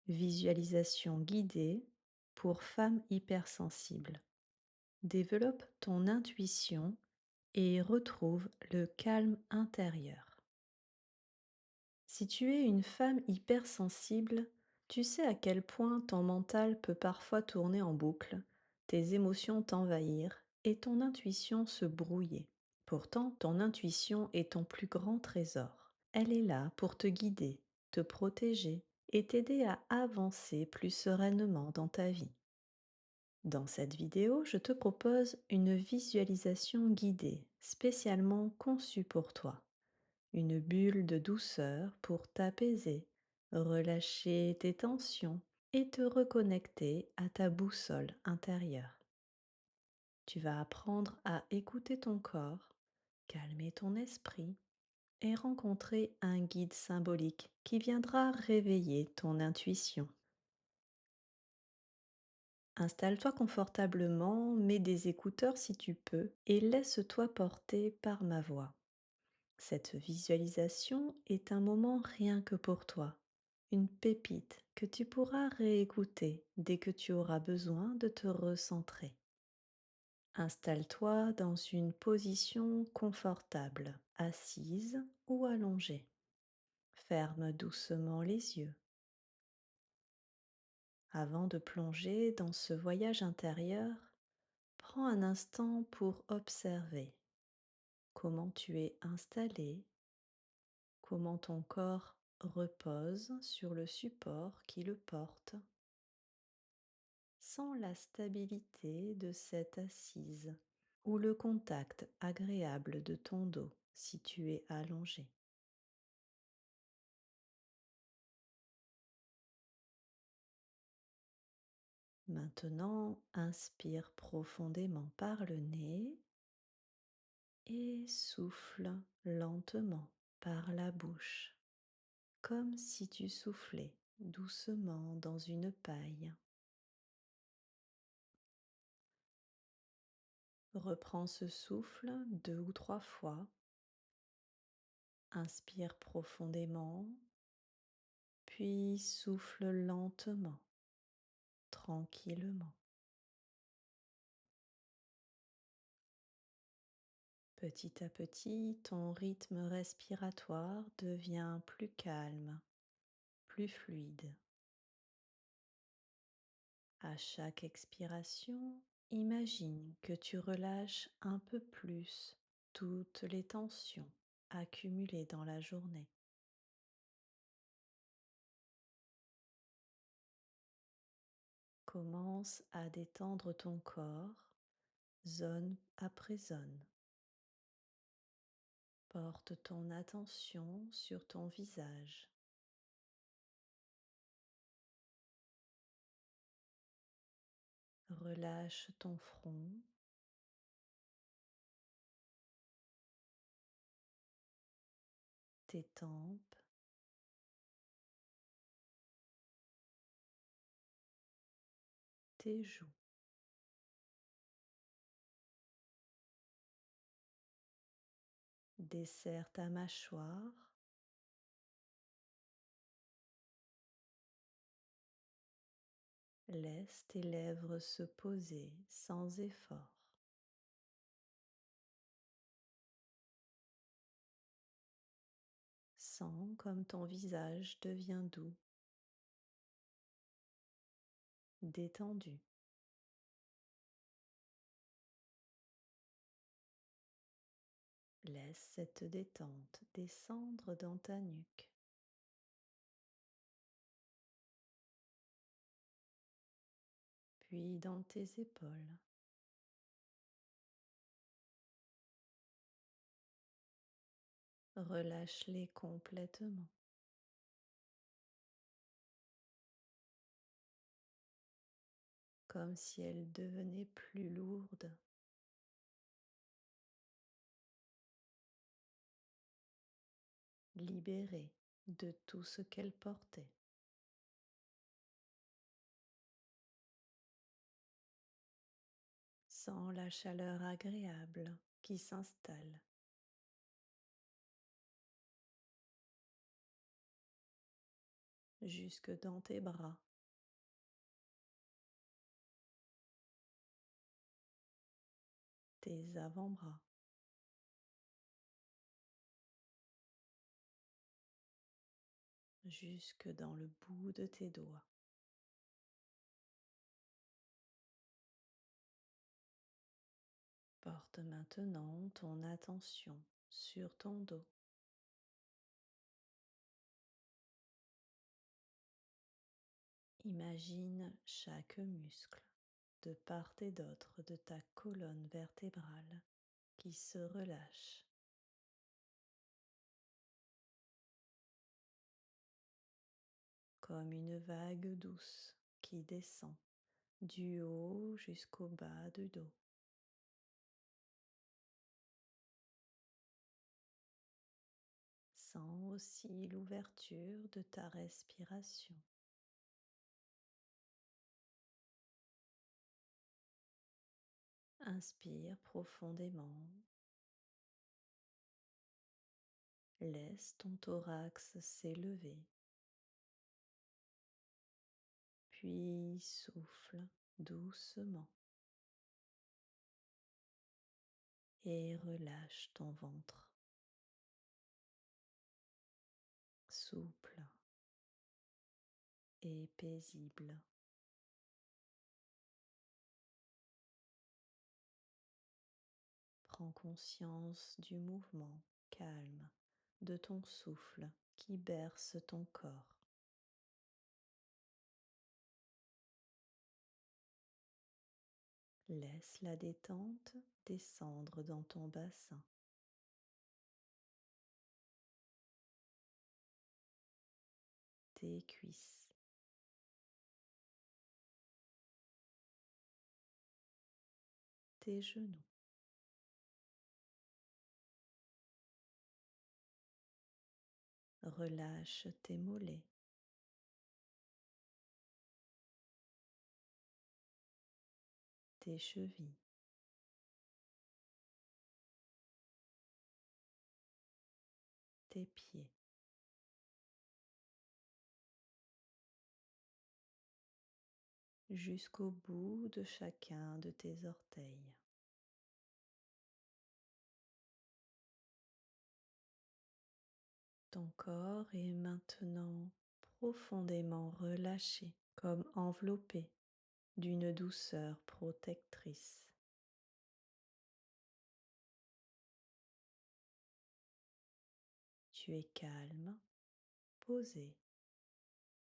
Visualisation guidée pour femmes hypersensibles. Développe ton intuition et retrouve le calme intérieur. Si tu es une femme hypersensible, tu sais à quel point ton mental peut parfois tourner en boucle, tes émotions t'envahir et ton intuition se brouiller. Pourtant, ton intuition est ton plus grand trésor. Elle est là pour te guider, te protéger et t'aider à avancer plus sereinement dans ta vie. Dans cette vidéo, je te propose une visualisation guidée, spécialement conçue pour toi. Une bulle de douceur pour t'apaiser, relâcher tes tensions et te reconnecter à ta boussole intérieure. Tu vas apprendre à écouter ton corps, calmer ton esprit et rencontrer un guide symbolique qui viendra réveiller ton intuition. Installe-toi confortablement, mets des écouteurs si tu peux et laisse-toi porter par ma voix. Cette visualisation est un moment rien que pour toi, une pépite que tu pourras réécouter dès que tu auras besoin de te recentrer. Installe-toi dans une position confortable, assise ou allongée. Ferme doucement les yeux. Avant de plonger dans ce voyage intérieur, prends un instant pour observer comment tu es installé, comment ton corps repose sur le support qui le porte. Sens la stabilité de cette assise ou le contact agréable de ton dos si tu es allongé. Maintenant, inspire profondément par le nez et souffle lentement par la bouche, comme si tu soufflais doucement dans une paille. Reprends ce souffle 2 ou 3 fois. Inspire profondément, puis souffle lentement, tranquillement. Petit à petit, ton rythme respiratoire devient plus calme, plus fluide. À chaque expiration, imagine que tu relâches un peu plus toutes les tensions accumulées dans la journée. Commence à détendre ton corps, zone après zone. Porte ton attention sur ton visage. Relâche ton front, tes tempes, tes joues. Desserre ta mâchoire. Laisse tes lèvres se poser sans effort. Sens comme ton visage devient doux, détendu. Laisse cette détente descendre dans ta nuque, puis dans tes épaules. Relâche-les complètement, comme si elles devenaient plus lourdes, libérées de tout ce qu'elles portaient. Sens la chaleur agréable qui s'installe. jusque dans tes bras, tes avant-bras, jusque dans le bout de tes doigts. Porte maintenant ton attention sur ton dos. Imagine chaque muscle de part et d'autre de ta colonne vertébrale qui se relâche, comme une vague douce qui descend du haut jusqu'au bas du dos. Sens aussi l'ouverture de ta respiration. Inspire profondément. Laisse ton thorax s'élever. Puis souffle doucement et relâche ton ventre. Souple et paisible. Prends conscience du mouvement calme de ton souffle qui berce ton corps. Laisse la détente descendre dans ton bassin, tes cuisses, tes genoux, relâche tes mollets, tes chevilles, tes pieds. Jusqu'au bout de chacun de tes orteils. Ton corps est maintenant profondément relâché, comme enveloppé d'une douceur protectrice. Tu es calme, posé,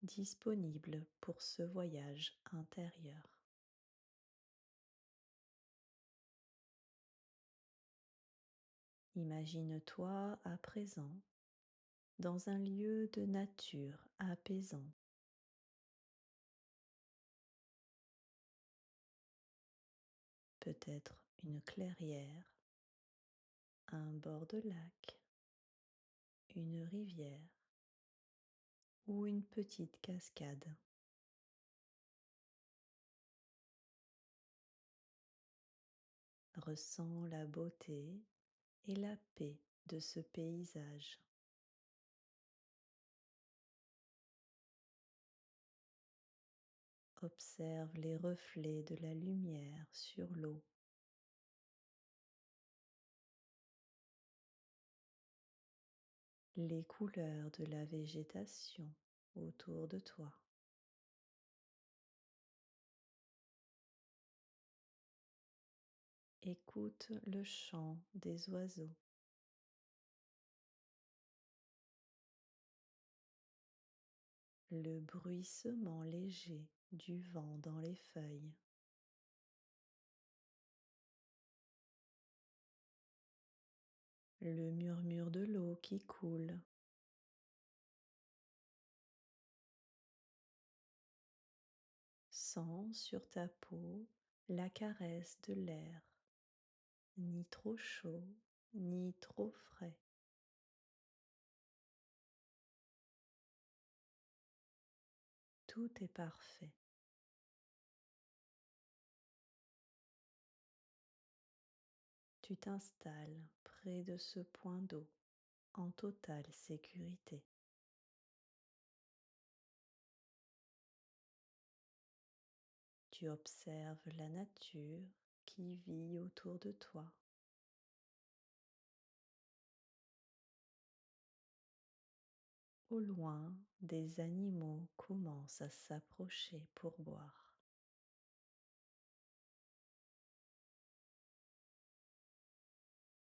disponible pour ce voyage intérieur. Imagine-toi à présent dans un lieu de nature apaisant, peut-être une clairière, un bord de lac, une rivière ou une petite cascade. Ressens la beauté et la paix de ce paysage. Observe les reflets de la lumière sur l'eau, les couleurs de la végétation autour de toi. Écoute le chant des oiseaux, le bruissement léger du vent dans les feuilles, le murmure de l'eau qui coule. Sens sur ta peau la caresse de l'air, ni trop chaud, ni trop frais. Tout est parfait. Tu t'installes près de ce point d'eau en totale sécurité. Tu observes la nature qui vit autour de toi. Au loin, des animaux commencent à s'approcher pour boire.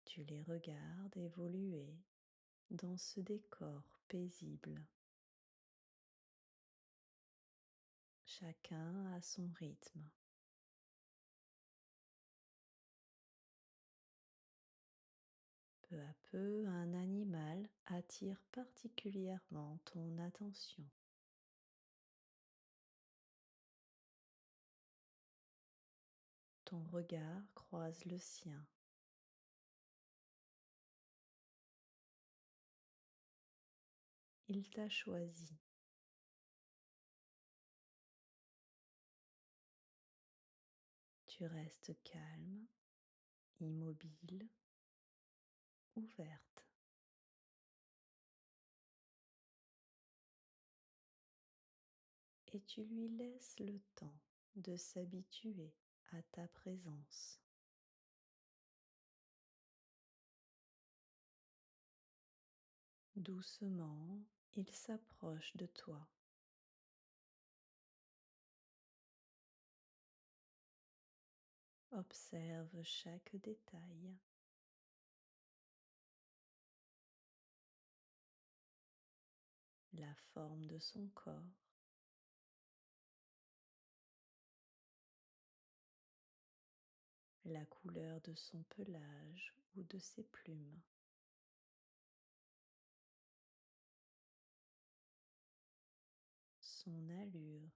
Tu les regardes évoluer dans ce décor paisible, chacun à son rythme. Peu à peu, un animal attire particulièrement ton attention. Ton regard croise le sien. Il t'a choisi. Tu restes calme, immobile, ouverte, et tu lui laisses le temps de s'habituer à ta présence. Doucement, il s'approche de toi. Observe chaque détail, la forme de son corps, la couleur de son pelage ou de ses plumes, son allure,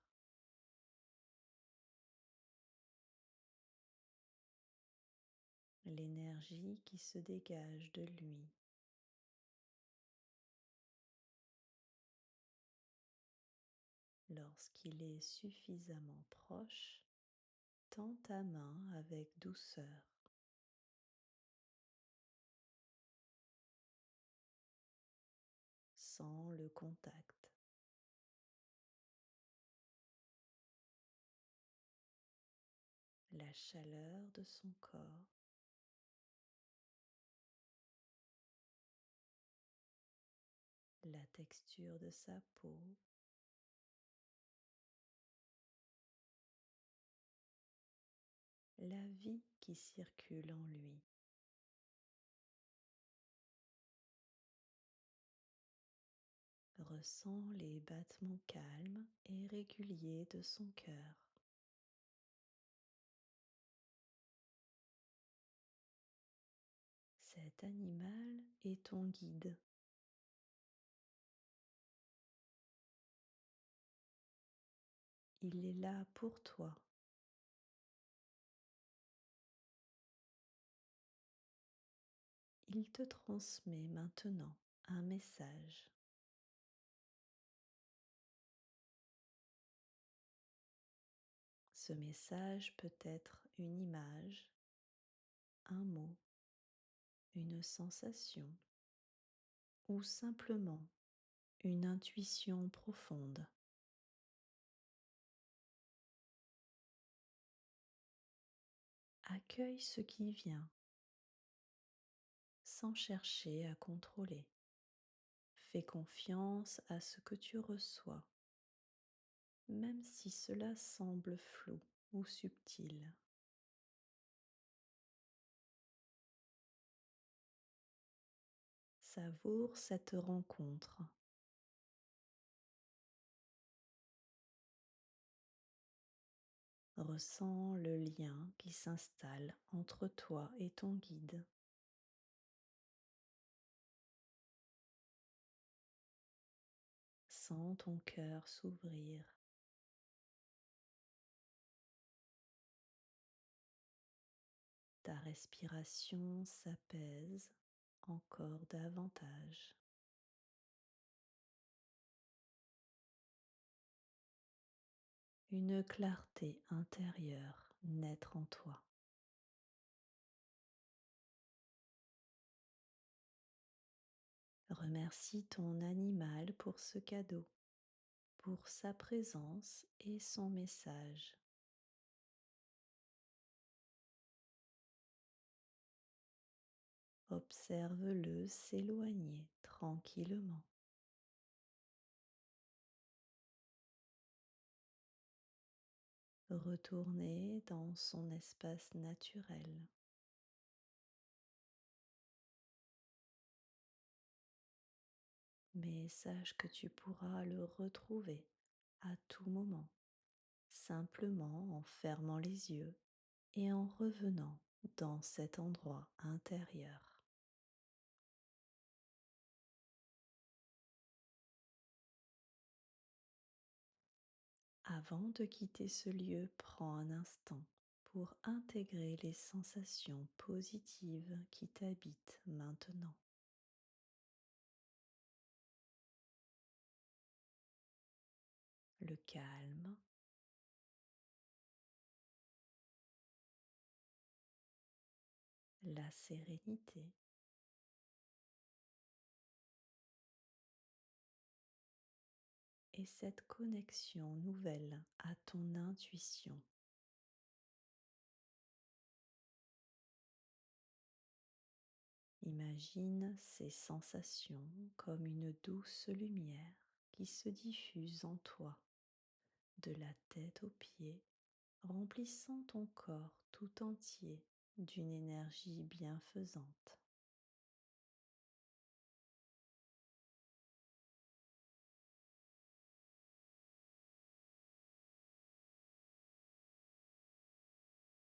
l'énergie qui se dégage de lui. Lorsqu'il est suffisamment proche, tends ta main avec douceur. Sens le contact, la chaleur de son corps, la texture de sa peau, la vie qui circule en lui. Ressens les battements calmes et réguliers de son cœur. Cet animal est ton guide. Il est là pour toi. Il te transmet maintenant un message. Ce message peut être une image, un mot, une sensation ou simplement une intuition profonde. Accueille ce qui vient sans chercher à contrôler. Fais confiance à ce que tu reçois, même si cela semble flou ou subtil. Savoure cette rencontre. Ressens le lien qui s'installe entre toi et ton guide. Sens ton cœur s'ouvrir. Ta respiration s'apaise encore davantage. Une clarté intérieure naître en toi. Remercie ton animal pour ce cadeau, pour sa présence et son message. Observe-le s'éloigner tranquillement, retourner dans son espace naturel. Mais sache que tu pourras le retrouver à tout moment, simplement en fermant les yeux et en revenant dans cet endroit intérieur. Avant de quitter ce lieu, prends un instant pour intégrer les sensations positives qui t'habitent maintenant. Le calme, la sérénité et cette connexion nouvelle à ton intuition. Imagine ces sensations comme une douce lumière qui se diffuse en toi, de la tête aux pieds, remplissant ton corps tout entier d'une énergie bienfaisante.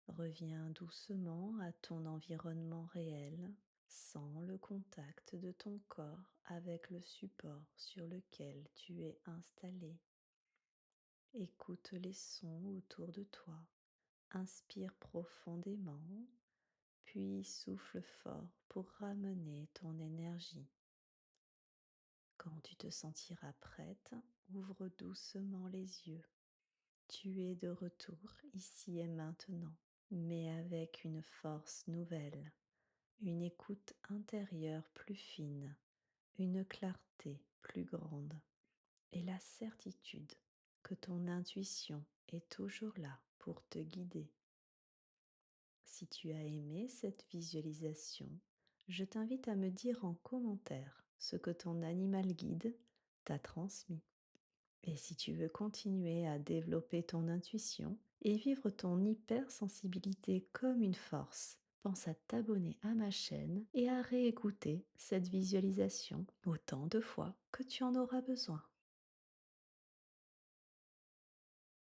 Reviens doucement à ton environnement réel, sans le contact de ton corps avec le support sur lequel tu es installé. Écoute les sons autour de toi. Inspire profondément, puis souffle fort pour ramener ton énergie. Quand tu te sentiras prête, ouvre doucement les yeux. Tu es de retour ici et maintenant, mais avec une force nouvelle, une écoute intérieure plus fine, une clarté plus grande et la certitude que ton intuition est toujours là pour te guider. Si tu as aimé cette visualisation, je t'invite à me dire en commentaire ce que ton animal guide t'a transmis. Et si tu veux continuer à développer ton intuition et vivre ton hypersensibilité comme une force, pense à t'abonner à ma chaîne et à réécouter cette visualisation autant de fois que tu en auras besoin.